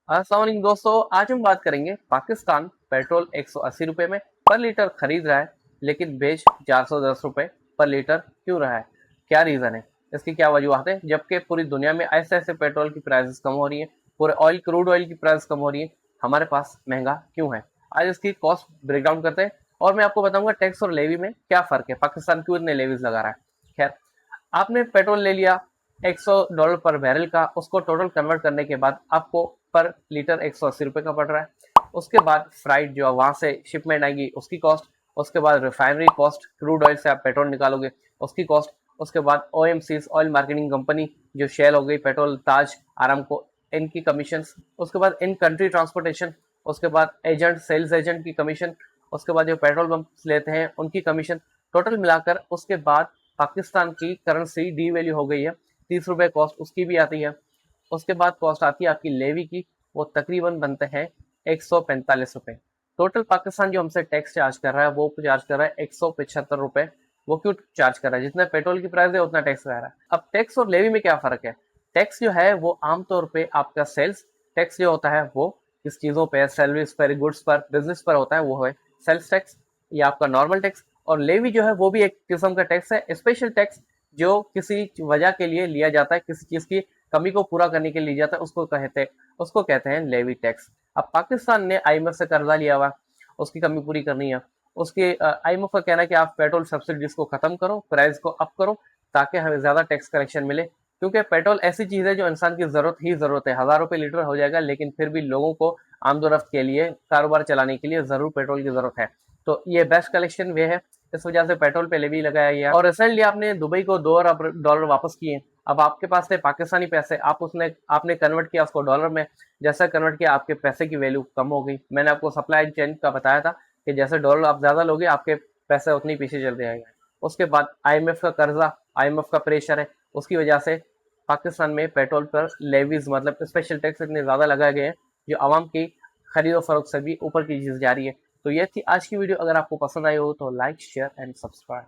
अस्सलाम वालेकुम दोस्तों, आज हम बात करेंगे पाकिस्तान पेट्रोल 180 रुपए में पर लीटर खरीद रहा है लेकिन बेच 410 रुपए पर लीटर क्यों रहा है। क्या रीजन है, इसकी क्या वजूहत है, जबकि पूरी दुनिया में ऐसे ऐसे पेट्रोल की प्राइसेस कम हो रही है, पूरे ऑयल क्रूड ऑयल की प्राइस कम हो रही है, हमारे पास महंगा क्यों है। आज इसकी कॉस्ट ब्रेकडाउन करते हैं और मैं आपको बताऊंगा टैक्स और लेवी में क्या फर्क है, पाकिस्तान क्यों इतने लेवीज लगा रहा है। खैर, आपने पेट्रोल ले लिया $100 पर बैरल का, उसको टोटल कन्वर्ट करने के बाद आपको पर लीटर 180 रुपए का पड़ रहा है। उसके बाद फ्राइट जो वहां से शिपमेंट आएगी उसकी कॉस्ट, उसके बाद रिफाइनरी कॉस्ट, क्रूड ऑयल से आप पेट्रोल निकालोगे उसकी कॉस्ट, उसके बाद OMCs ऑयल मार्केटिंग कंपनी जो शेल हो गई, पेट्रोल, ताज, आरामको, इनकी कमीशन, उसके बाद इन कंट्री ट्रांसपोर्टेशन, उसके बाद एजेंट, सेल्स एजेंट की कमीशन, उसके बाद जो पेट्रोल पंप लेते हैं उनकी कमीशन, टोटल मिलाकर उसके बाद पाकिस्तान की करेंसी डी वैल्यू हो गई है, 30 रुपए कॉस्ट उसकी भी आती है। उसके बाद कॉस्ट आती है आपकी लेवी की, वो तकरीबन बनते हैं 145 रुपए। टोटल पाकिस्तान जो हमसे टैक्स चार्ज कर रहा है वो चार्ज कर रहा है 175 रुपए। वो क्यों चार्ज कर रहा है, जितना पेट्रोल की प्राइस है उतना टैक्स लगा रहा है। अब टैक्स और लेवी में क्या फर्क है। टैक्स जो है वो आमतौर पे आपका सेल्स टैक्स जो होता है वो किस चीजों पे, सर्विस पर, गुड्स पर, बिजनेस पर होता है, वो है सेल्स टैक्स या आपका नॉर्मल टैक्स। और लेवी जो है वो भी एक किस्म का टैक्स है, स्पेशल टैक्स, जो किसी वजह के लिए लिया जाता है, किसी चीज की कमी को पूरा करने के लिए लिया जाता है, उसको कहते हैं लेवी टैक्स। अब पाकिस्तान ने IMF से कर्जा लिया हुआ, उसकी कमी पूरी करनी है। उसके IMF का कहना है कि आप पेट्रोल सब्सिडीज को खत्म करो, प्राइस को अप करो, ताकि हमें ज्यादा टैक्स कलेक्शन मिले। क्योंकि पेट्रोल ऐसी चीज है जो इंसान की जरूरत है, 1000 रुपए लीटर हो जाएगा, लेकिन फिर भी लोगों को आमदोरफ्त के लिए, कारोबार चलाने के लिए जरूर पेट्रोल की जरूरत है। तो ये बेस्ट कलेक्शन वे है, इस वजह से पेट्रोल पे लेवी लगाया गया। और रिसेंटली आपने दुबई को $2 वापस किए। अब आपके पास थे पाकिस्तानी पैसे, आपने कन्वर्ट किया उसको डॉलर में। जैसा कन्वर्ट किया आपके पैसे की वैल्यू कम हो गई। मैंने आपको सप्लाई चेन का बताया था कि जैसे डॉलर आप ज्यादा लोगे आपके पैसे उतनी पीछे चलते जाएंगे। उसके बाद IMF का कर्जा, IMF का प्रेशर है, उसकी वजह से पाकिस्तान में पेट्रोल पर लेवीज मतलब स्पेशल टैक्स इतने ज्यादा लगाए गए हैं जो आवाम की खरीदो फरोख्त से भी ऊपर की चीज जा रही है। तो ये थी आज की वीडियो। अगर आपको पसंद आई हो तो लाइक, शेयर एंड सब्सक्राइब।